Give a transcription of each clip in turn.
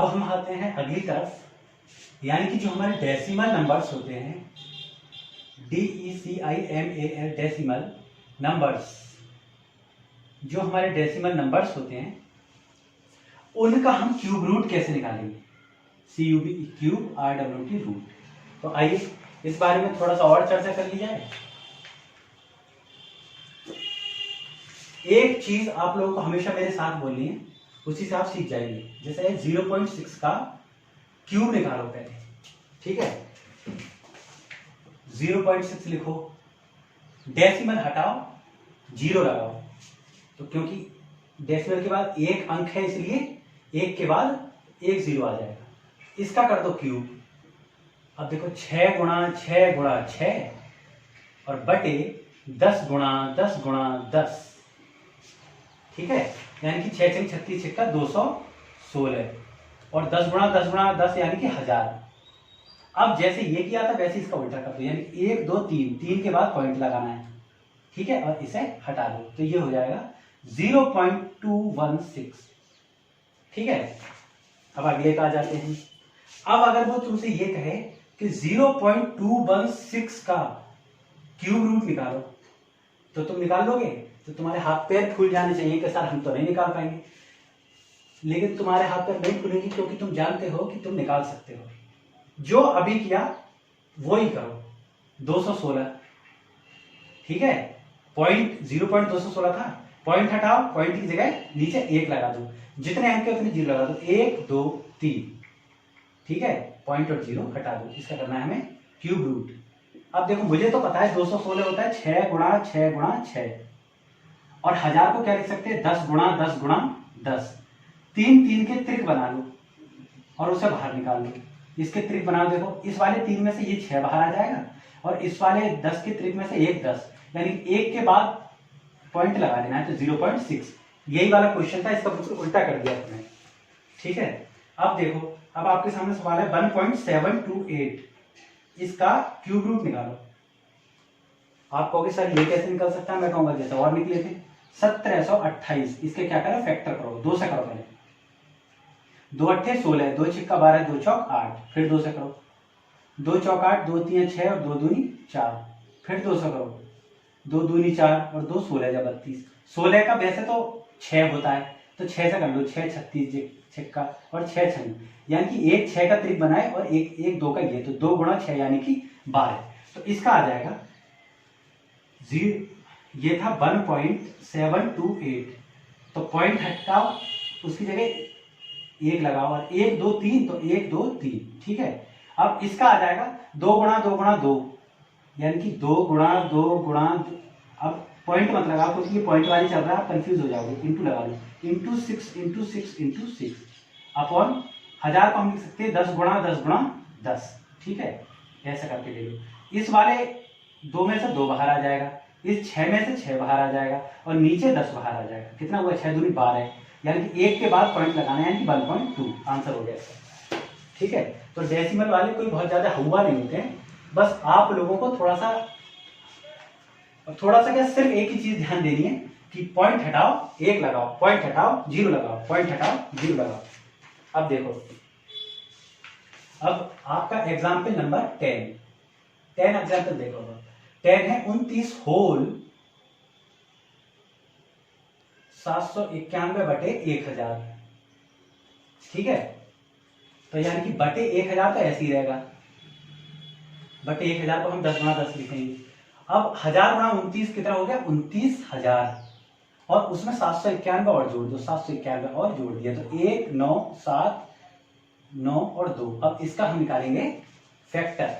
अब हम आते हैं अगली तरफ, यानी कि जो हमारे डेसिमल नंबर्स होते हैं, DECIMAL डेसिमल नंबर्स, जो हमारे डेसिमल नंबर्स होते हैं उनका हम क्यूब रूट कैसे निकालेंगे, CUB क्यूब RWT रूट। तो आइए इस बारे में थोड़ा सा और चर्चा कर ली जाए। एक चीज आप लोगों को हमेशा मेरे साथ बोलनी है, उसी से आप सीख जाएंगे। जैसे 0.6 का क्यूब निकालो पहले, ठीक है। 0.6 लिखो, डेसिमल हटाओ, जीरो लगाओ। तो क्योंकि डेसिमल के बाद एक अंक है इसलिए एक के बाद एक जीरो आ जाएगा। इसका कर दो क्यूब। अब देखो 6 गुणा 6 गुणा 6 और बटे 10 गुणा 10 गुणा 10, ठीक है। यानी कि 6 6 36 6 का 216 और 10 गुणा 10 गुणा 10 यानी कि 1000। अब जैसे ये किया था वैसे इसका उल्टा कर दो, यानी 1 2 3, 3 के बाद पॉइंट लगाना है, ठीक है, और इसे हटा दो तो ये हो जाएगा 0.216, ठीक है। अब अगले का आ जाते हैं। अब अगर वो तुमसे ये कहे कि 0.216 का क्यूब रूट निकालो, तो तुम निकाल लोगे? तो तुम्हारे हाथ पैर फूल जाने चाहिए कि सर हम तो नहीं निकाल पाएंगे। लेकिन तुम्हारे हाथ पैर नहीं फूलेंगे क्योंकि तुम जानते हो कि तुम निकाल सकते हो। जो अभी किया वो ही करो, 216, ठीक है। पॉइंट 0.216 था, पॉइंट हटाओ, पॉइंट की जगह नीचे 1 लगा दो, जितने अंक है उतने जीरो लगा दो, 1 2 3, ठीक है। पॉइंट और जीरो हटा दो। इसका करना है हमें क्यूब रूट। अब देखो मुझे तो पता है 216 होता है 6 गुणा 6 गुणा 6, और 1000 को क्या लिख सकते हैं 10 गुणा 10 गुणा 10। 3 3 के त्रिक बना लो और उसे बाहर निकाल लो। इसके त्रिक बना लो, देखो इस वाले 3 में से ये 6 बाहर आ जाएगा और इस वाले 10 के त्रिक में से एक 10, यानी 1 के बाद पॉइंट लगा देना है, तो 0.6। यही वाला क्वेश्चन था, इसका बिल्कुल उल्टा कर दिया आपने, ठीक है। अब देखो, अब आपके सामने सवाल है 1.728, इसका क्यूब रूट निकालो। आप कहोगे सर ये कैसे निकल सकता है? मैं कहूंगा जैसे और निकले थे, 1728। इसके क्या करें, फैक्टर करो, 2 से करो पहले। 2 अट्ठे 16, 2 छिक्का 12, 2 चौक 8, फिर 2 से करो। 2 चौक 8, 2 3 6 और 2 दूनी 4, फिर 2 से करो। 2 दूनी 4 और 2 16 या 32। 16 का वैसे तो 6 होता है, तो 6 से कर लो, 6 36 छिक्का और 6 6, यानी कि एक 6 का त्रिक बनाए और एक 2 का ये, तो 2 गुणा 6 यानी कि 12। तो इसका आ जाएगा ये था 1.728, तो पॉइंट हटाओ, उसकी जगह 1 लगाओ और 1 2 3, तो 1 2 3, ठीक है। अब इसका आ जाएगा 2 गुणा 2 गुणा 2, यानी कि 2 गुणा 2 गुणा, अब पॉइंट मत लगाओ क्योंकि ये पॉइंट वाली चल रहा है, आप कंफ्यूज हो जाओगे। इंटू लगा लो, इंटू 6 इंटू 6 इंटू 6 अपॉन 1000 को हम लिख सकते हैं 10 गुणा 10 गुणा 10, ठीक है। ऐसा करके ले लो। इस वाले 2 में से 2 बाहर आ जाएगा, इस 6 में से 6 बाहर आ जाएगा और नीचे 10 बाहर आ जाएगा। कितना हुआ? 6 दूनी 12, यानी कि 1 के बाद पॉइंट लगाना है, यानी कि 1.2 आंसर हो गया इसका, ठीक है। तो डेसिमल वाले कोई बहुत ज्यादा हुआ नहीं होते हैं, बस आप लोगों को थोड़ा सा क्या, सिर्फ एक ही चीज ध्यान देनी है कि पॉइंट हटाओ 1 लगाओ, पॉइंट हटाओ 0 लगाओ, पॉइंट हटाओ 0 लगाओ। अब देखो, अब आपका एग्जाम्पल नंबर 10 एग्जाम्पल देखो। 10 है 29 होल 791 बटे 1000, ठीक है। तो यानी कि बटे 1000 तो ऐसे ही रहेगा, बटे 1000 को हम 10 गुणा 10 लिखेंगे। अब 1000 गुणा 29 कितना हो गया? 29000, और उसमें 791 और जोड़ दो, 791 और जोड़ दिया तो 1 9 7 9 और 2। अब इसका हम निकालेंगे फैक्टर।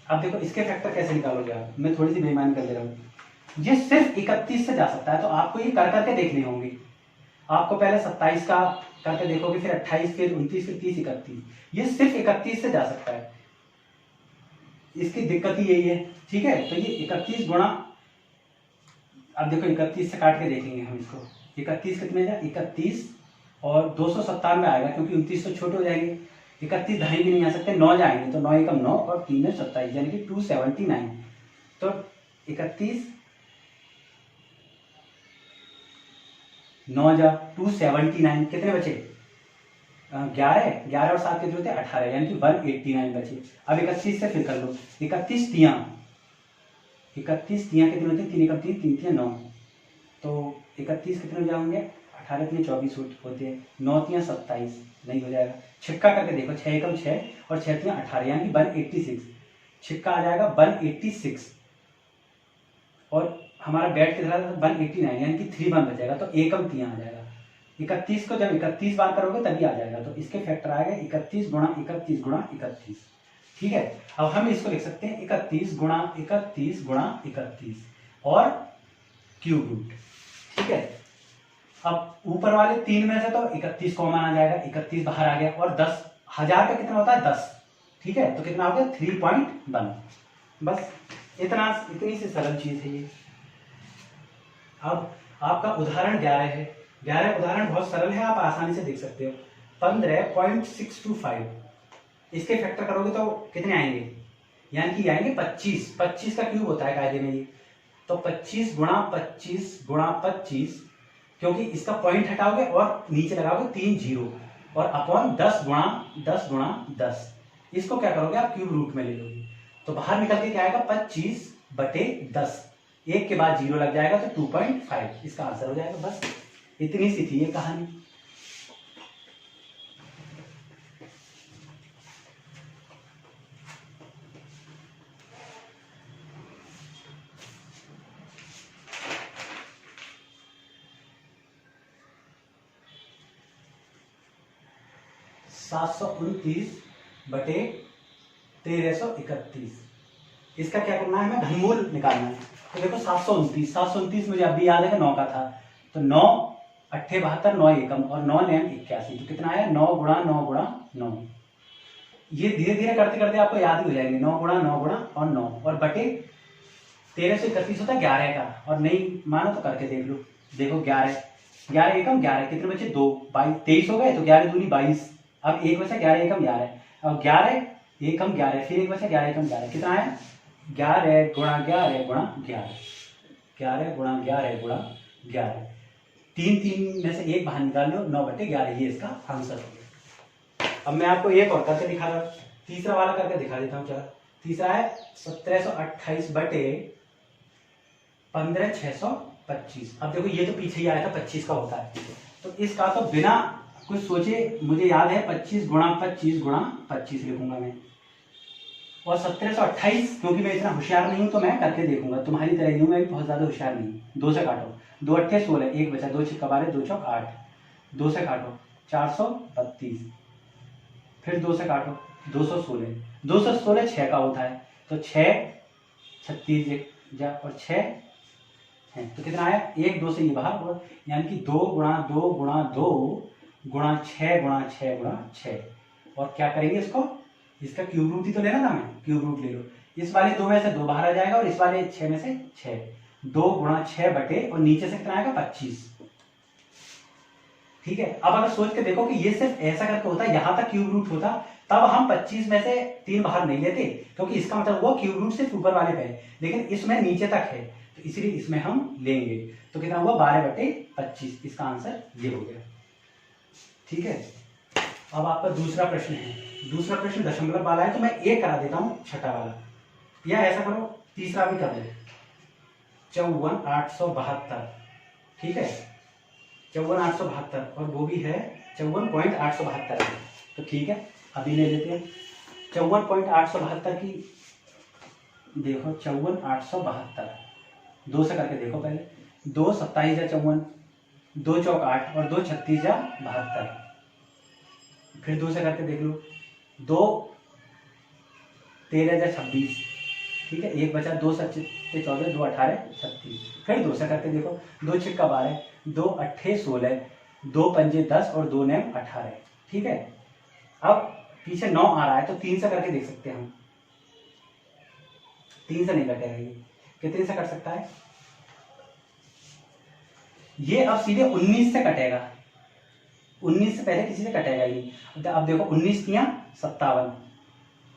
अब देखो इसके फैक्टर कैसे निकालोगे आप, मैं थोड़ी सी बेईमानी कर दे रहा हूं। ये सिर्फ 31 से जा सकता है, तो आपको ये कर करके देखने होंगे। आपको पहले 27 का करके देखोगे, फिर 28, फिर 29, फिर 30 31। ये सिर्फ 31 से जा सकता है, इसकी दिक्कत ही यही है, ठीक है। तो ये 31 गुणा, अब देखो 31 से काट के देखेंगे हम इसको। 31 कितने जाए? 31 और 297 आएगा क्योंकि 29 तो छोटे हो जाएंगे। 31 ढाई भी नहीं आ सकते, 9 जाएंगे, तो 9 एकम 9 और 3 है 27, यानी कि 279। तो 31 9 जा 279, कितने बचे? 11 और 7 कितने होते हैं 18, यानी कि 189 बचे। अब 31 से फिर कर लो, 31 तियां कितने होते हैं, 3 एकम 3, 3 तियां 9, तो 31 कितने हो जाएंगे, 18 तियां 24 होते हैं, 9 तियां 27, नहीं हो जाएगा। छिक्का करके देखो, 6 एकम 6 और 6 तियां 18, यानी कि 186, छिक्का आ जाएगा 186, और हमारा बैट कितना था 189, यानी कि 3 1 बचेगा, तो एकम तियां आ जाएगा। 31 को जब 31 बार करोगे तभी आ जाएगा, तो इसके फैक्टर आएगा 31 गुणा 31 गुणा 31। ठीक है, अब हम इसको लिख सकते हैं 31 गुणा 31 गुणा 31 और क्यूब रूट। ठीक है, अब ऊपर वाले 3 में से तो 31 कॉमन आ जाएगा, 31 बाहर आ गया, और 10,000 का कितना होता है 10। ठीक है, तो कितना हो गया 3.1। बस इतनी सी सरल चीज है ये। अब आपका उदाहरण 11 है। 11 उदाहरण बहुत सरल है, आप आसानी से देख सकते हो। 15.625, इसके फैक्टर करोगे तो कितने आएंगे, यानी कि आएंगे 25। 25 का क्यूब होता है कायदे में ये, तो 25 गुणा 25 गुणा 25, क्योंकि इसका पॉइंट हटाओगे और नीचे लगाओगे 3 जीरो, और अपॉन 10 गुणा 10 गुणा 10। इसको क्या करोगे आप क्यूब रूट में ले लोगे, तो बाहर निकल के क्या आएगा 25/10, एक के बाद जीरो लग जाएगा तो 2.5, इसका आंसर हो जाएगा। बस इतनी सी थी ये कहानी। सात सौ 29/1331, इसका क्या करना है, हमें घनमूल निकालना है। तो देखो 729 मुझे अभी याद है कि 9 का था, तो 9 8 72, 9 एकम और 9 9 81, तो कितना आया 9 गुणा 9 गुणा 9। ये धीरे धीरे करते करते आपको याद ही हो जाएंगे, 9 गुणा 9 गुणा और 9, और बटे 1331 होता है 11 का, और नहीं मानो तो करके देख लो। देखो 11 एकम 11, कितने बचे 2, 22 23 हो गए, तो 11 दूनी 22, अब एक बचा 11 एकम 11, अब 11 एकम 11, फिर एक बचा 11 एकम 11, कितना आया 11 गुणा 11 गुणा 11, 11 गुणा 11 गुणा 11, 3 में से एक बाहर निकाल लो, 9/11, ये इसका आंसर हो गया। अब मैं आपको एक और करके दिखा रहा हूँ, तीसरा वाला करके दिखा देता हूँ। चलो तीसरा है 1728/15,625। अब देखो ये तो पीछे ही आया था, 25 का होता है, तो इसका तो बिना कुछ सोचे मुझे याद है 25 गुणा 25 गुणा 25 लिखूंगा मैं, और 1728 क्योंकि मैं इतना होशियार नहीं हूं तो मैं करके देखूंगा, तुम्हारी तरह नहीं हूं, मैं भी बहुत ज्यादा होशियार नहीं। 2 से काटो, 2 8 16, एक बचा, 2 छिक्का 12, 2 चौक 8, 2 से काटो 432, फिर 2 से काटो 216, 216 6 का होता है, तो 6 36 जा और 6 है, तो कितना आया 1 2 से ये बाहर, और यानी कि 2 गुणा 2 गुणा 2 गुणा 6 गुणा 6 गुणा 6, और क्या करेंगे इसको, इसका क्यूब रूट ही तो लेना था, मैं क्यूब रूट ले लो, इस वाले 2 में से 2 बाहर आ जाएगा, और इस वाले 6 में से 6, 2 गुणा 6 बटे, और नीचे से कितना आएगा 25। ठीक है, अब अगर सोच के देखो कि ये सिर्फ ऐसा करके होता, यहां तक क्यूब रूट होता, तब हम 25 में से 3 बाहर नहीं लेते, क्योंकि इसका मतलब वो क्यूब रूट सिर्फ ऊपर वाले पे है, लेकिन इसमें नीचे तक है, तो इसलिए इसमें हम लेंगे, तो कितना हुआ 12/25, इसका आंसर ये हो गया। ठीक है, अब आपका दूसरा प्रश्न है, दूसरा प्रश्न दशमलव वाला है, तो मैं एक करा देता हूं छठा वाला, या ऐसा करो तीसरा भी कर दो, 54,872। ठीक है, 54,872, और वो भी है 54.872, तो ठीक है अभी ले लेते हैं 54.872 की। देखो 54,872, 2 से करके देखो पहले, 2 27 या 54, 2 चौक 8 और 2 36 या 72, फिर 2 से करके देख लो, 2 13 या 26, ठीक है, एक बचा, 2 7 14, 2 18 36, फिर 2 से करके देखो, 2 छिक्का 12, 2 8 16, 2 पंजे 10 और 2 9 18। ठीक है, अब पीछे 9 आ रहा है, तो 3 से करके देख सकते हैं हम, 3 से नहीं कटेगा ये, कितने से कट सकता है ये, अब सीधे 19 से कटेगा, 19 से पहले किसी से कटेगा ही नहीं। अब देखो 19 तियां 57,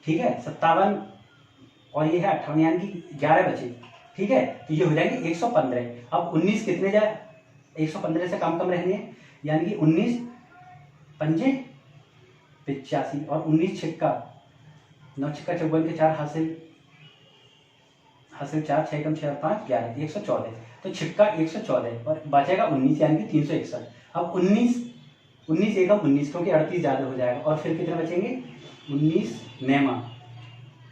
ठीक है 57, और ये है 58, यानी कि 11 बचे। ठीक है, तो ये हो जाएंगे 115। अब 19 कितने जाए, 115 से कम कम रहने, यानी कि 19 पंजे 85 और 19 छिक्का 9 छिक्का 54 के 4 हासिल 4 6 कम 6 5 11 114। तो छिक्का 114 और बचेगा 19 यानी कि 361। अब 19 एकम 19 क्योंकि 38 ज़्यादा हो जाएगा और फिर कितने बचेंगे 19 नेमा।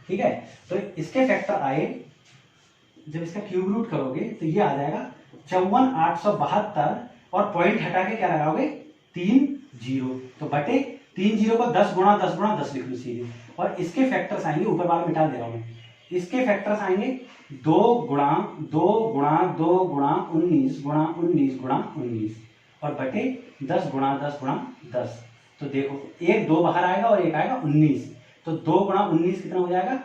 ठीक है, तो इसके फैक्टर आए, जब इसका क्यूब रूट करोगे तो ये आ जाएगा 54,872 और पॉइंट हटा के क्या लगाओगे 3 जीरो, तो बटे 3 जीरो को 10 गुणा 10 गुणा 10 लिख लो सीधे। और इसके फैक्टर्स आएंगे, ऊपर वाला मिटा दे रहा हूं मैं, इसके फैक्टर्स आएंगे 2 गुणा 2 गुणा 2 गुणा 19 गुणा 19 गुणा 19 और बटे 10 गुणा 10 गुणा 10। तो देखो एक 2 बाहर आएगा और एक आएगा 19, तो 2 गुणा 19 कितना हो जाएगा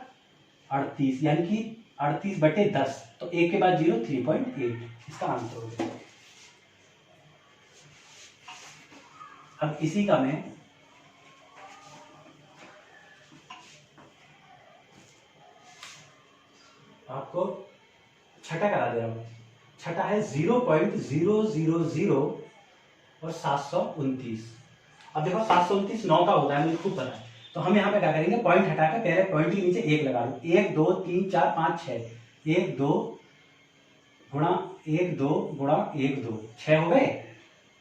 38, यानी कि 38 बटे 10, तो एक के बाद 0 3.8 इसका आंसर हो जाएगा। अब इसी का मैं आपको छठा करा दे रहा हूं। छठा है 0.000 और 729। अब देखो 729 9 का होता है, मुझे खूब पता है, तो हम यहाँ पे क्या करेंगे पॉइंट हटा के पहले पॉइंट के नीचे 1 लगा लो। 1 2 3 4 5 6 1 2 गुणा 1 2 गुणा 1 2 6 हो गए।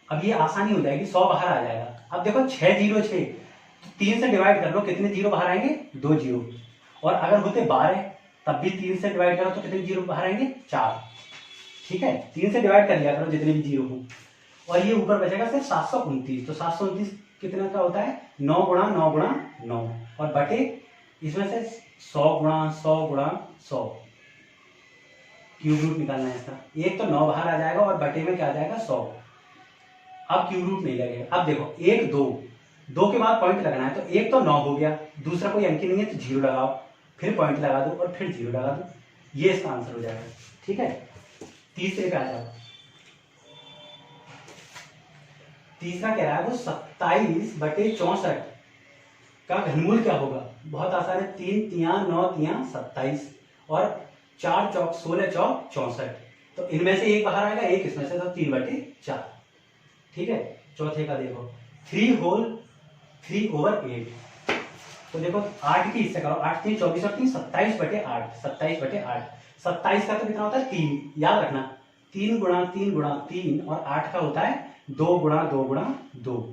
अब ये आसानी हो जाएगी, 100 बाहर आ जाएगा। अब देखो 6 0 6, तो 3 से डिवाइड कर लो, कितने जीरो बाहर आएंगे 2 जीरो। और अगर होते 12 तब भी 3 से डिवाइड करो तो कितने जीरो बाहर आएंगे 4। ठीक है, 3 से डिवाइड कर लिया करो जितने भी जीरो हो। और ये ऊपर बचेगा सिर्फ 729, तो 729 कितने का होता है 9 गुणा 9 गुणा 9 और बटे इसमें से 100 गुणा 100 गुणा 100। क्यूब रूट निकालना है इसका। एक तो 9 बाहर आ जाएगा और बटे में क्या आ जाएगा 100। अब क्यूब रूट नहीं लगेगा। अब देखो 1 2 2 के बाद पॉइंट लगना है, तो एक तो 9 हो गया, दूसरा कोई अंक नहीं है तो 0 लगाओ, फिर पॉइंट लगा दो और फिर 0 लगा दो, ये इसका आंसर हो जाएगा। ठीक है, तीसरे पे आ जाओ। तीसरा कह रहा है वो 27 बटे 64 का घनमूल क्या होगा। बहुत आसान है, 3 तिया 9 तिया 27 और 4 चौक 16 चौक 64, तो इनमें से एक बाहर आएगा, एक इसमें से, तो 3 बटे 4। ठीक है, चौथे का देखो 3 होल 3 ओवर 8, तो देखो 8 की इससे करो, 8 3 24 और 3 27 बटे 8 27 बटे 8। 27 का तो कितना होता है 3, याद रखना 3 गुणा 3 गुणा 3 और 8 का होता है 2 गुणा 2 गुणा 2,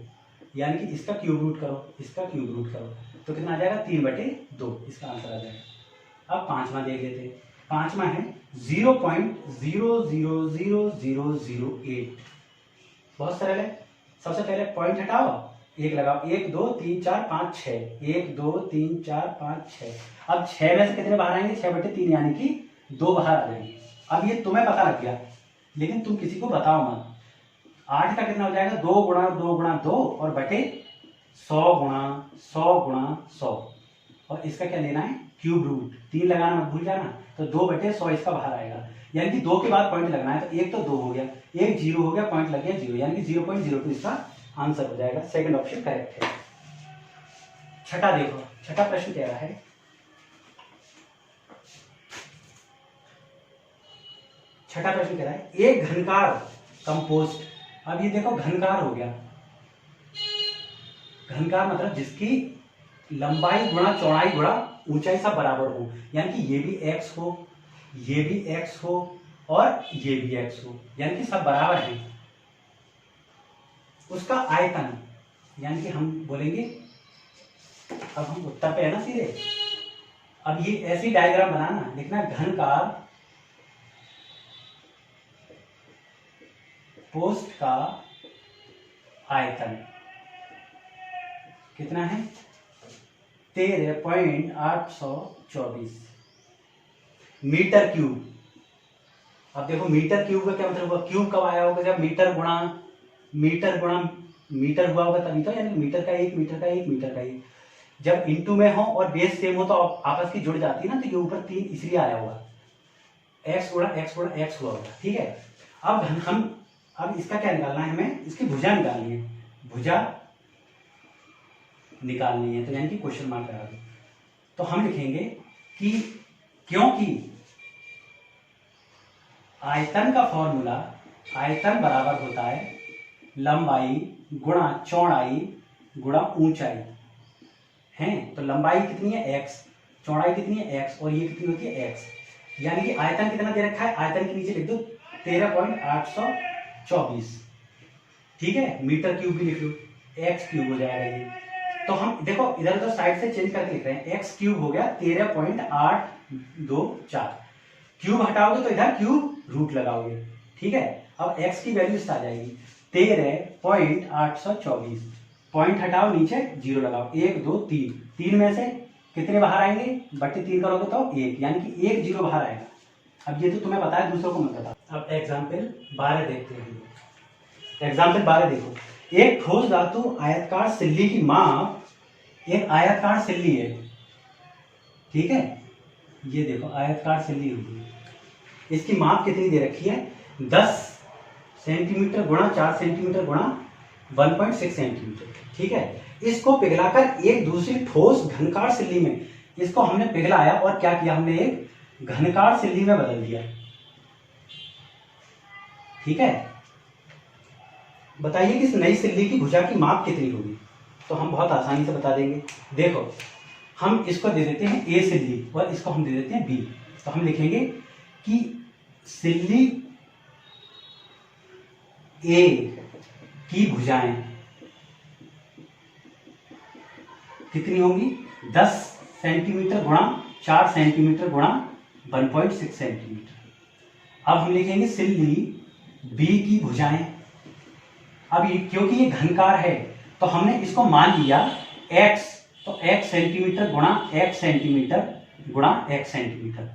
यानी कि इसका क्यूब रूट करो, इसका क्यूब रूट करो, तो कितना आ जाएगा 3 बटे 2, इसका आंसर आ जाएगा। अब पांचवा देख लेते हैं। पांचवा है 0.000008। बहुत सरल है। सबसे पहले पॉइंट हटाओ, 1 लगाओ, 1 2 3 4 5 6 1 2 3 4 5 6। अब 6 में से कितने बाहर आएंगे 6 बटे 3, यानी कि 2 बाहर आ जाएंगे। अब ये तुम्हें पता लग गया, लेकिन तुम किसी को बताओ मत। 8 का कितना हो जाएगा 2 गुणा 2 गुणा 2 और बटे 100 गुणा 100 गुणा 100, और इसका क्या लेना है क्यूब रूट। 3 लगाना मत भूल जाना, तो 2 बटे 100 इसका बाहर आएगा, यानी कि 2 के बाद पॉइंट लगना है, तो 1 तो 2 हो गया, 1 0 हो गया, पॉइंट लग गया 0, यानी कि 0.02 इसका आंसर हो जाएगा। सेकंड ऑप्शन करेक्ट है। छठा देखो, छठा प्रश्न कह रहा है छठा प्रश्न कह रहा है एक घनकार कंपोस्ट। अब ये देखो घनकार हो गया, घनकार मतलब जिसकी लंबाई गुणा चौड़ाई गुणा ऊंचाई सब बराबर हो, यानी कि ये भी x हो, ये भी x हो और ये भी x हो, यानी कि सब बराबर है। उसका आयतन, यानी कि हम बोलेंगे, अब हम उत्तर पे है ना सीधे। अब ये ऐसी डायग्राम बनाना, लिखना घनकार पोस्ट का आयतन कितना है 13.824 मीटर क्यूब। अब देखो मीटर क्यूब का क्या मतलब होगा, क्यूब कब आया होगा जब मीटर गुणा मीटर हुआ होगा तभी तो, यानी मीटर का 1 मीटर का 1 मीटर का 1, जब इनटू में हो और बेस सेम हो तो आपस की जुड़ जाती है ना, तो ये ऊपर 3 इसलिए आया होगा, x गुणा x गुणा x हुआ होगा। ठीक है, अब इसका क्या निकालना है हमें, इसकी भुजा निकालनी है, भुजा निकालनी है, तो यानी कि क्वेश्चन मार्क लगा दो। तो हम लिखेंगे कि क्योंकि आयतन का फॉर्मूला, आयतन बराबर होता है लंबाई गुणा चौड़ाई गुणा ऊंचाई, हैं, तो लंबाई कितनी है x, चौड़ाई कितनी है x, और ये कितनी होती है x, यानी कि आयतन कितना दे रखा है, आयतन के नीचे लिख दो 13.824, ठीक है, मीटर क्यूब भी लिख लो, x क्यूब हो जाएगा ये। तो हम देखो इधर उधर साइड से चेंज करके लिख रहे हैं, x क्यूब हो गया 13.824, क्यूब हटाओगे तो इधर क्यूब रूट लगाओगे, ठीक है। अब x की वैल्यू इस आ जाएगी 13.824, पॉइंट हटाओ नीचे जीरो लगाओ, 1 2 3, 3 में से कितने बाहर आएंगे, बट्टे 3 करोगे तो 1, यानी कि 1 जीरो बाहर आएगा। अब ये तो तुम्हें पता है, दूसरों को मत बता। अब एग्जाम्पल 12 देखते हैं। एग्जाम्पल 12 देखो, एक ठोस धातु आयताकार सिल्ली की माप, एक आयताकार सिल्ली है, ठीक है, ये देखो आयताकार सिल्ली होगी, इसकी माप कितनी दे रखी है, 10 सेंटीमीटर गुणा 4 सेंटीमीटर गुणा 1.6 सेंटीमीटर, ठीक है। इसको पिघलाकर एक दूसरी ठोस घनकार सिल्ली में, इसको हमने पिघलाया और क्या किया, हमने एक घनकार सिल्ली में बदल दिया, ठीक है। बताइए कि इस नई सिल्ली की भुजा की माप कितनी होगी, तो हम बहुत आसानी से बता देंगे। देखो हम इसको दे देते हैं ए सिल्ली और इसको हम दे देते हैं बी, तो हम लिखेंगे कि सिल्ली ए की भुजाएं कितनी होंगी, 10 सेंटीमीटर गुणा 4 सेंटीमीटर गुणा 1.6 सेंटीमीटर। अब हम लिखेंगे सिल्ली बी की भुजाएं, अब क्योंकि ये घनकार है तो हमने इसको मान लिया x, तो x सेंटीमीटर गुणा x सेंटीमीटर गुणा x सेंटीमीटर,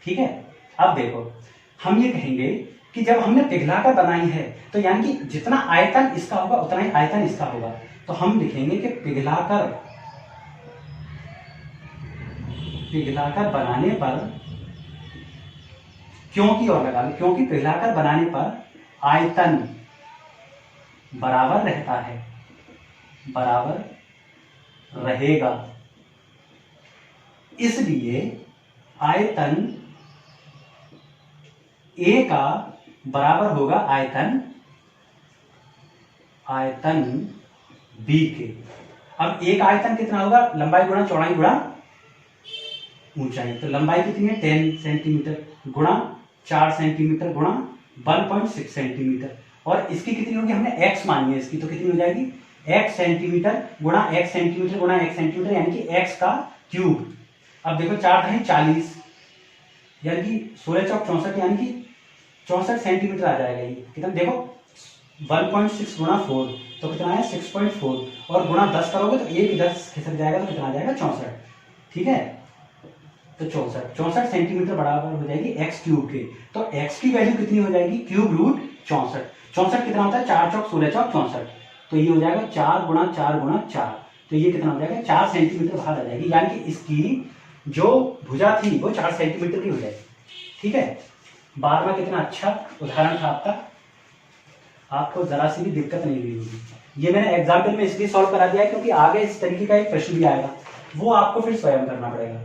ठीक है। अब देखो हम ये कहेंगे कि जब हमने पिघलाकर बनाई है तो यानी कि जितना आयतन इसका होगा उतना ही आयतन इसका होगा, तो हम लिखेंगे कि पिघलाकर बनाने पर, क्योंकि और लगा लो, क्योंकि पिघलाकर बनाने पर आयतन बराबर रहता है, बराबर रहेगा, इसलिए आयतन A का बराबर होगा आयतन B के। अब एक आयतन कितना होगा, लंबाई गुणा चौड़ाई गुणा ऊंचाई, तो लंबाई कितनी है 10 सेंटीमीटर गुणा 4 सेंटीमीटर गुणा 1.6 सेंटीमीटर, और इसकी कितनी होगी, हमने x मानी है इसकी, तो कितनी हो जाएगी x सेंटीमीटर गुणा x सेंटीमीटर गुणा x सेंटीमीटर, यानी कि x का क्यूब। अब देखो 4 × 40, यानी कि 16 चौक 64, यानी कि 64 सेंटीमीटर आ जाएगा ये, कितना देखो 1.6 गुणा 4 तो कितना है 6.4, और गुणा 10 करोगे तो 1 10 खिसक जाएगा तो कितना आ जाएगा 64, ठीक है। तो 64 सेंटीमीटर बराबर हो जाएगी x क्यूब के, तो x की वैल्यू कितनी हो जाएगी, क्यूब रूट 64 कितना होता है, 4 चौक 16 चौक 64, तो ये हो जाएगा 4 गुणा 4 गुणा 4, तो ये कितना हो जाएगा 4 सेंटीमीटर बाहर आ जाएगी, यानी कि इसकी जो भुजा थी वो 4 सेंटीमीटर की हो जाएगी, ठीक है। 12वां कितना अच्छा उदाहरण था आपका, आपको जरा सी भी दिक्कत नहीं हुई होगी। ये मैंने एग्जाम्पल में इसलिए सॉल्व करा दिया है क्योंकि आगे इस तरीके का एक प्रश्न भी आएगा, वो आपको फिर स्वयं करना पड़ेगा।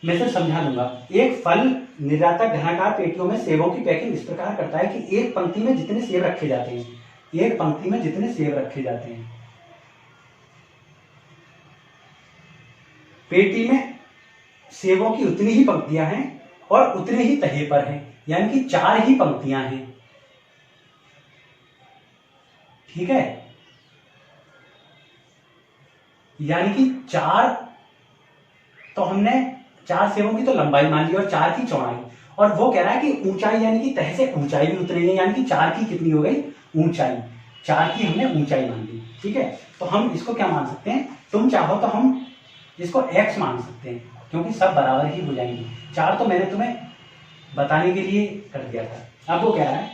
मैं फिर समझा दूंगा। एक फल निर्यातक घनाकार पेटियों में सेबों की पैकिंग इस प्रकार करता है कि एक पंक्ति में जितने सेब रखे जाते हैं, एक पंक्ति में जितने सेब रखे जाते हैं, पेटी में सेबों की उतनी ही पंक्तियां हैं और उतने ही तहे पर हैं, यानी कि 4 ही पंक्तियां हैं, ठीक है। यानी कि 4, तो हमने 4 सेबों की तो लंबाई मान ली और 4 की चौड़ाई, और वो कह रहा है कि ऊंचाई, यानी कि तह से ऊंचाई भी उतनी है, यानी कि 4 की कितनी हो गई ऊंचाई, 4 की हमने ऊंचाई मान ली, ठीक है। तो हम इसको क्या मान सकते हैं, तुम चाहो तो हम इसको x मान सकते हैं क्योंकि सब बराबर ही हो जाएंगे। 4 तो मैंने तुम्हें बताने के लिए कर दिया था। अब वो कह रहा है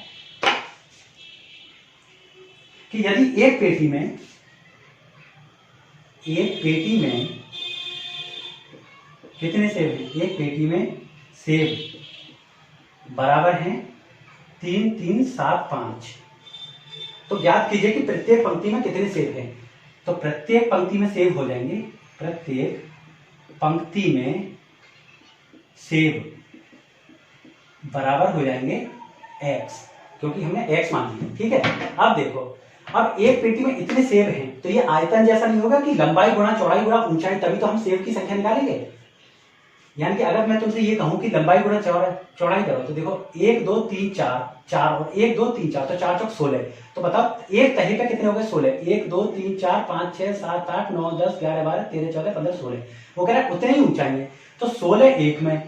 कि यदि एक पेटी में कितने सेब हैं, एक पेटी में सेब बराबर हैं 3 3 7 5, तो ज्ञात कीजिए कि प्रत्येक पंक्ति में कितने सेब हैं। तो प्रत्येक पंक्ति में सेब हो जाएंगे, प्रत्येक पंक्ति में सेब बराबर हो जाएंगे x, क्योंकि हमने x मान लिया, ठीक है। अब देखो, अब एक पेटी में इतने सेब हैं तो ये आयतन जैसा नहीं होगा कि लंबाई गुणा चौड़ाई गुणा ऊंचाई, तभी तो हम सेब की संख्या निकालेंगे। यानी कि अगर मैं तुमसे ये कहूं कि लंबाई गुणा चौड़ाई करो तो देखो 1 2 3 4 4 और 1 2 3 4 तो 4 चौक 16। तो बताओ एक तहे पे कितने हो गए 16। 1 2 3 4 5 6 7 8 9 10 11 12 13 14 15 16। वो कह रहा है उतने ही ऊंचाई है। तो 16 एक में,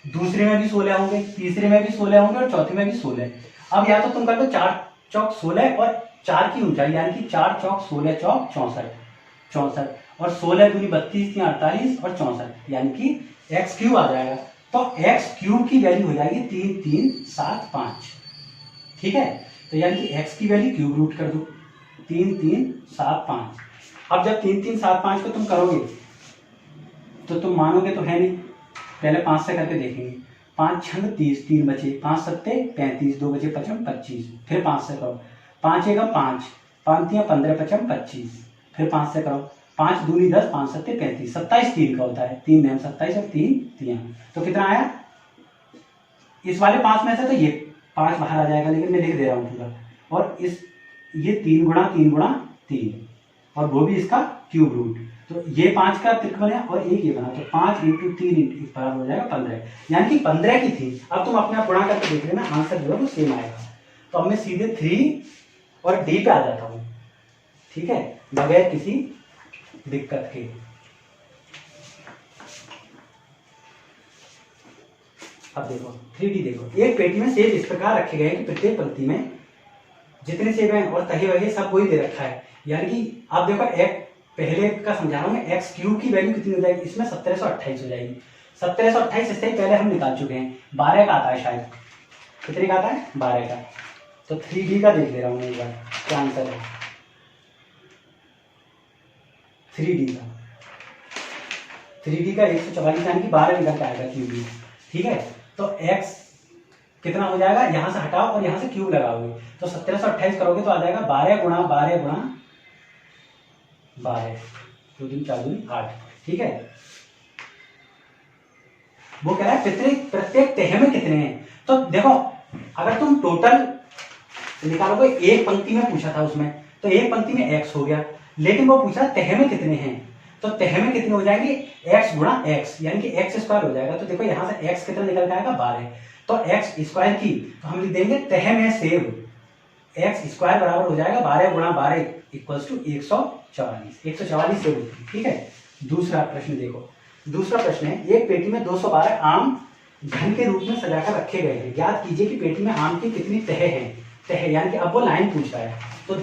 दूसरे में भी 16 होंगे, तीसरे में भी 16 होंगे और चौथे में भी 16। अब या तो तुम कर दो 4 चौक 16 और 4 की ऊंचाई यानी कि 4 चौक 16 चौक 64 और 16 दूनी 32 या 48 और 64 यानी कि एक्स क्यूब आ जाएगा। तो एक्स क्यूब की वैल्यू हो जाएगी 3 3 7 5। ठीक है, तो यानी कि एक्स की वैल्यू क्यूब रूट कर दो 3 3 7 5। अब जब 3 3 7 5 को तुम करोगे तो तुम मानोगे तो है नहीं, पहले 5 से करके देखेंगे। 5 छंग 30, 3 बचे, 5 सत्ते 35, 2 बचे 55 25। फिर 5 से करो, 5 एकम 5, 5 तियां 15 55 25। फिर 5 से करो, 5 दूनी 10, 5 सत्ते 35, 27 3 का होता है, 3 9 27 और 3 तियां। तो कितना आया इस वाले 5 में से? तो ये 5 बाहर आ जाएगा, लेकिन मैं लिख दे रहा हूँ पूरा। और इस ये 3 गुणा 3 गुणा 3 और वो भी इसका क्यूब रूट। तो ये 5 का त्रिक बना और एक ये बना, तो 5 इंटू 3 इंटू बराबर हो जाएगा 15, यानी कि 15 की थी। अब तुम अपने आप गुणा करके देख लेना, आंसर जो है वो सेम आएगा। तो अब मैं सीधे 3 और डी पे आ जाता हूँ, ठीक है, बगैर किसी दिक्कत के। अब देखो 3D देखो, एक पेटी में सेब इस प्रकार रखे गए हैं कि प्रत्येक पंक्ति में जितने सेब हैं और तहे वहे सब वही दे रखा है। यानी कि आप देखो एक पहले का समझा रहा हूँ, एक्स क्यूब की वैल्यू कितनी हो जाएगी इसमें? 1728 हो जाएगी। 1728 इससे पहले हम निकाल चुके हैं, 12 का आता है शायद। कितने का आता है? 12 का। तो 3D का देख ले रहा हूँ एक बार क्या आंसर है। 3D का 144 यानी कि 12 निकल के आएगा क्यूब। ठीक है, तो एक्स कितना हो जाएगा, यहां से हटाओ और यहां से क्यूब लगाओगे तो 1728 करोगे तो आ जाएगा 12 गुणा 12 गुणा 12, 2 दूनी 4 दूनी 8। ठीक है, वो कह रहा है प्रत्येक तह में कितने हैं। तो देखो अगर तुम टोटल निकालोगे, एक पंक्ति में पूछा था उसमें, तो एक पंक्ति में एक्स हो गया, लेकिन वो पूछा तह में कितने हैं। तो तह में कितने हो जाएंगे? एक्स गुणा एक्स यानी कि एक्स स्क्वायर हो जाएगा। तो देखो यहां से एक्स कितना निकल के आएगा? 12। तो एक्स स्क्वायर की तो हम लिख देंगे तह में सेब, एक्स स्क्वायर बराबर हो जाएगा 12 गुणा 12 इक्वल्स टू 144। 144 सेब होती है। ठीक है, दूसरा प्रश्न देखो। दूसरा प्रश्न है, एक पेटी में 212 आम घन के रूप में सजाकर रखे गए हैं। ज्ञात कीजिए कि पेटी में आम की कितनी तह हैं। तह यानी कि अब वो लाइन पूछ रहा है। तो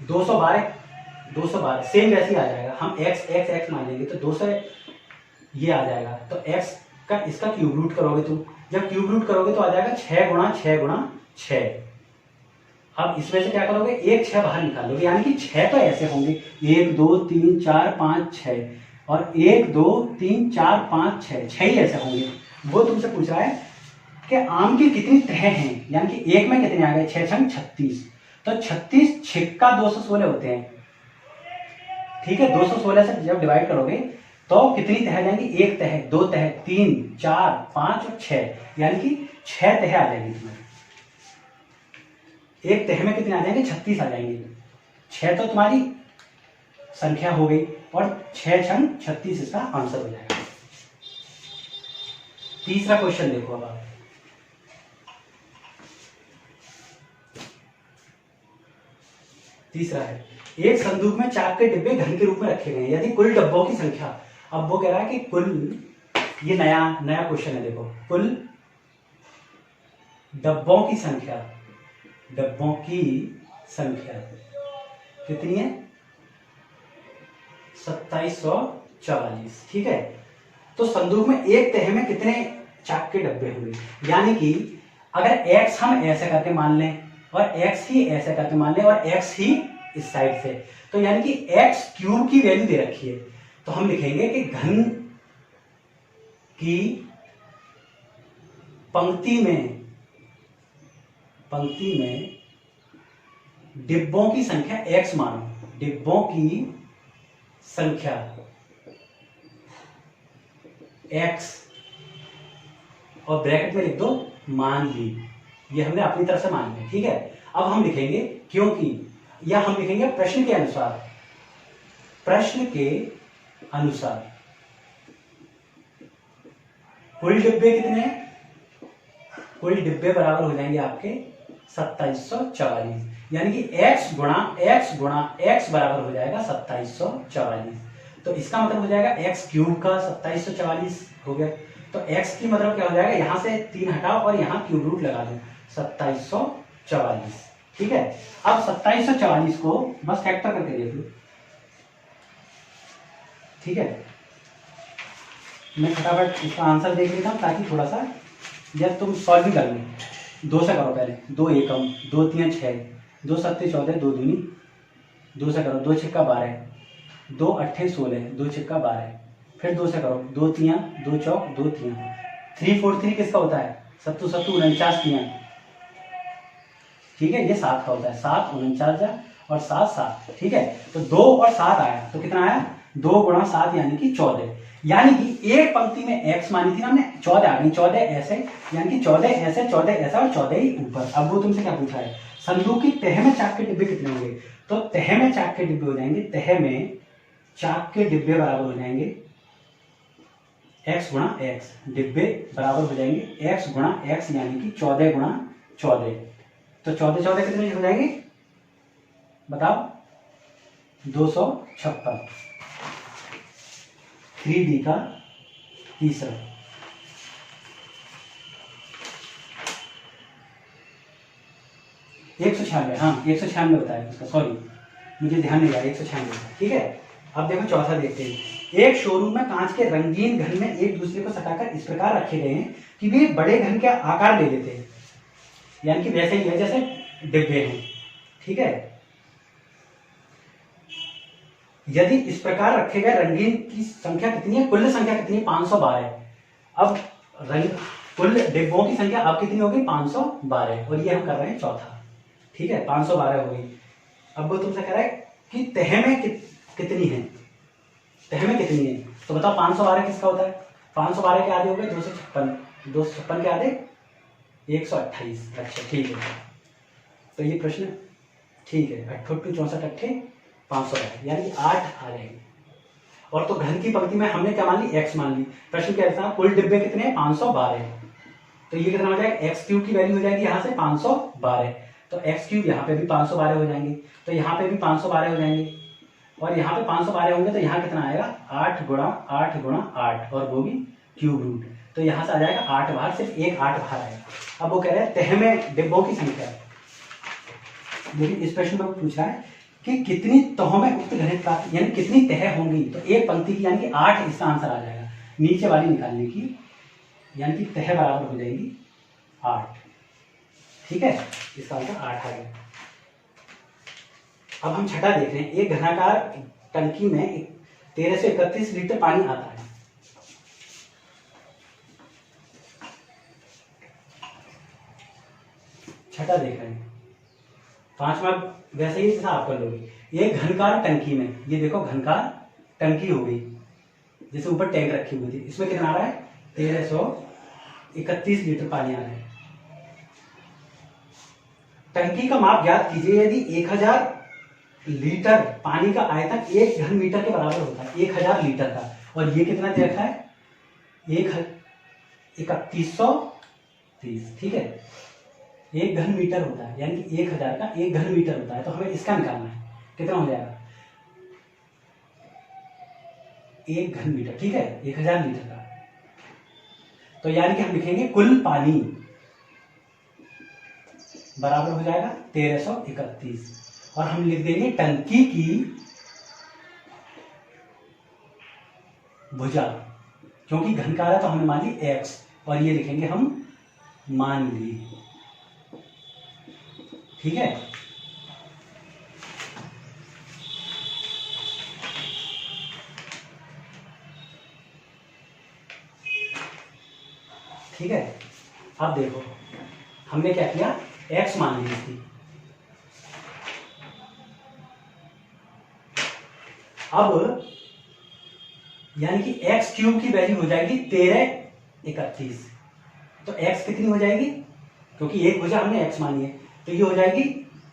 212 सेम वैसे ही आ जाएगा। हम x मान लेंगे तो 200 ये आ जाएगा। तो x का इसका क्यूब रूट करोगे तुम, जब क्यूब रूट करोगे तो आ जाएगा 6 गुणा 6 गुणा 6। अब इसमें से क्या करोगे? एक 6 बाहर निकाल लोगे, यानी कि 6 तो ऐसे होंगे 1 2 3 4 5 6 और 1 2 3 4 5 6, 6 ही ऐसे होंगे। वो तुमसे पूछ रहा है कि आम की कितनी तह हैं, यानी कि एक में कितने आ गए? 6 छंग 36। तो 36 छिक्का 216 होते हैं। ठीक है, 216 से जब डिवाइड करोगे तो कितनी तह जाएंगी? एक तह, दो तह, 3 4 5 और 6, यानी कि 6 तह आ जाएंगी तुम्हारी। एक तह में कितने आ जाएंगे? 36 आ जाएंगे। 6 तो तुम्हारी संख्या हो गई और 6 छंग 36 इसका आंसर हो जाएगा। तीसरा क्वेश्चन देखो अब आप। तीसरा है, एक संदूक में चाक के डिब्बे घन के रूप में रखे गए हैं, यदि कुल डब्बों की संख्या। अब वो कह रहा है कि कुल, ये नया क्वेश्चन है देखो, कुल डब्बों की संख्या कितनी है? 2744। ठीक है, तो संदूक में एक तह में कितने चाक के डब्बे होंगे? यानी कि अगर x हम ऐसे करके मान लें और x ही ऐसे करके मान लें और x ही इस साइड से, तो यानी कि x क्यूब की वैल्यू दे रखी है। तो हम लिखेंगे कि घन की पंक्ति में डिब्बों की संख्या x मानो, डिब्बों की संख्या x और ब्रैकेट में लिख दो मान ली। ये हमने अपनी तरफ से मान लिया। ठीक है, अब हम लिखेंगे क्योंकि या हम लिखेंगे प्रश्न के अनुसार, प्रश्न के अनुसार कुल डिब्बे कितने हैं? कुल डिब्बे बराबर हो जाएंगे आपके 2744, यानी कि x गुणा x बराबर हो जाएगा 2744। तो इसका मतलब हो जाएगा x क्यूब का 2744 हो गया। तो x की मतलब क्या हो जाएगा, यहां से 3 हटाओ और यहां क्यूब रूट लगा दो, 2744। ठीक है, अब 2744 को बस फैक्टर करके देख लो। ठीक है, मैं फटाफट इसका आंसर देख लेता हूँ ताकि थोड़ा सा जब तुम सॉल्व भी कर लो। 2 से करो पहले, 2 एकम, 2 3 6, 2 7 14, 2 दूनी 2 से करो, 2 छिक्का 12, 2 8 16, 2 छिक्का 12, फिर 2 से करो, 2 3 2 चौक 2 3, 3 4 3 किसका होता है? 7 7 49 3। ठीक है, ये 7 का होता है, 7 49 और 7 7। ठीक है, तो 2 और 7 आया तो कितना आया? 2 गुणा 7 यानी कि 14। यानी कि एक पंक्ति में x मानी थी ना हमने, 14 आ गई, 14 ऐसे, यानी कि 14 ऐसे, 14 ऐसा और 14 ही ऊपर। अब वो तुमसे क्या पूछा है, संदूक की तह में चाक के डिब्बे कितने होंगे? तो तह में चाक के डिब्बे हो जाएंगे, तह में चाक के डिब्बे बराबर हो जाएंगे x गुणा x, डिब्बे बराबर हो जाएंगे x गुणा x, यानी कि 14 गुणा 14। तो 14 14 कितने हो जाएंगे बताओ? 256। 3D का तीसरा। एक सौ 196, हाँ 196 होता है उसका, सॉरी मुझे ध्यान नहीं रहा, 196 होता है। ठीक है, अब देखो चौथा देखते हैं। एक शोरूम में कांच के रंगीन घन में एक दूसरे को सटाकर इस प्रकार रखे गए हैं कि वे बड़े घन के आकार ले लेते हैं, यानी कि वैसे ही है जैसे डिब्बे हैं। ठीक है, यदि इस प्रकार रखे गए रंगीन की संख्या कितनी है? कुल संख्या कितनी है? 512। अब कुल डिब्बों की संख्या अब कितनी होगी? 512, और ये हम कर रहे हैं चौथा। ठीक है, 512 हो गई। अब वो तुमसे कह रहा है कि तह में कितनी है, तह में कितनी है? तो बताओ 512 किसका होता है? 512 के आधे हो गए 256, 256 के आधे 128। अच्छा ठीक है, तो ये प्रश्न ठीक है, 8 64 अट्ठे 512, यानी कि 8 आ जाएंगे। और तो घन की पंक्ति में हमने क्या मान ली? x मान ली। प्रश्न के अनुसार कुल डिब्बे कितने हैं? 512। तो ये कितना हो जाएगा? x क्यूब की वैल्यू हो जाएगी यहाँ से 512, तो x क्यूब यहाँ पे भी 512 हो जाएंगे, तो यहाँ पे भी 512 हो जाएंगे, और यहाँ पे 512 होंगे तो यहाँ कितना आएगा? 8 गुणा 8 गुणा 8, और वो भी क्यूब रूट। तो यहाँ से आ जाएगा 8 बाहर, सिर्फ एक 8 बाहर आएगा। अब वो कह रहे हैं तह में डिब्बों की संख्या, लेकिन इस प्रश्न में पूछ रहा है कि कितनी तहों में उक्त घनित प्राप्त, यानी कितनी तह होंगी? तो एक पंक्ति की यानी कि 8 इसका आंसर आ जाएगा, नीचे वाली निकालने की, यानी कि तह बराबर हो जाएगी 8। ठीक है, इसका आंसर 8 आ गया। अब हम छठा देख रहे हैं। एक घनाकार टंकी में 1331 लीटर पानी आता है। छठा देख रहे हैं, 5वां वैसे ही जैसा आप कर लोगे। एक घनकार टंकी में, ये देखो घनकार टंकी हो गई, जैसे ऊपर टैंक रखी हुई थी, इसमें कितना आ रहा है? 1331 लीटर पानी आ रहा है। टंकी का माप ज्ञात कीजिए यदि 1000 लीटर पानी का आयतन 1 घन मीटर के बराबर होता है, 1000 लीटर का, और ये कितना दे रखा है? 3130। ठीक है, 1 घन मीटर होता है, यानी कि 1000 का 1 घन मीटर होता है, तो हमें इसका निकालना है, कितना हो जाएगा? 1 घन मीटर। ठीक है, 1000 लीटर का, तो यानी कि हम लिखेंगे कुल पानी बराबर हो जाएगा 1331, और हम लिख देंगे टंकी की भुजा, क्योंकि घनकार है तो हमने मान ली x, और ये लिखेंगे हम मान ली। ठीक है, ठीक है। अब देखो हमने क्या किया, x मान ली थी। अब यानी कि x क्यूब की वैल्यू हो जाएगी 1331, तो x कितनी हो जाएगी? क्योंकि एक भुजा हमने x मानी है, तो ये हो जाएगी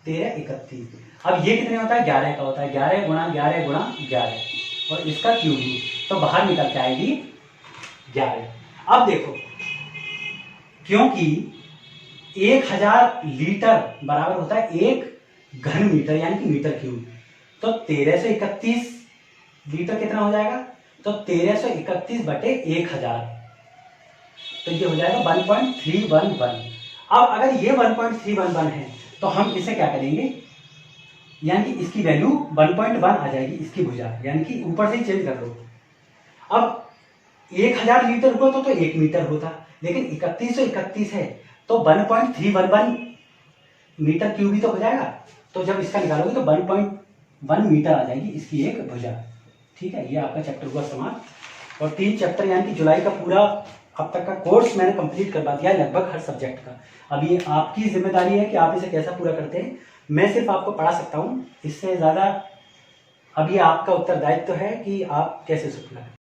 1331। अब ये कितने होता है, 11 का होता है, 11 गुणा 11 गुणा 11 और इसका क्यूब रूट, तो बाहर निकल के आएगी 11। अब देखो, क्योंकि 1000 लीटर बराबर होता है 1 घन मीटर यानी कि मीटर क्यूब, तो 1331 लीटर कितना हो जाएगा, तो 1331 बटे 1000, तो ये हो जाएगा 1.311। अब अगर ये 1.311 है तो हम इसे क्या करेंगे, यानी कि इसकी वैल्यू 1.1 आ जाएगी, इसकी भुजा, यानी कि ऊपर से ही चेंज कर लो। अब 1000 लीटर होता तो 1 मीटर होता, लेकिन 3131 है तो 1.311 मीटर क्यूब ही तो हो जाएगा, तो जब इसका निकालोगे तो 1.1 मीटर आ जाएगी इसकी एक भुजा। ठीक है, ये आपका चैप्टर हुआ समाप्त। और 3 चैप्टर यानी कि जुलाई का पूरा अब तक का कोर्स मैंने कंप्लीट करवा दिया है लगभग हर सब्जेक्ट का। अब ये आपकी जिम्मेदारी है कि आप इसे कैसा पूरा करते हैं, मैं सिर्फ आपको पढ़ा सकता हूँ, इससे ज़्यादा अब ये आपका उत्तरदायित्व है कि आप कैसे इसे पूरा करें।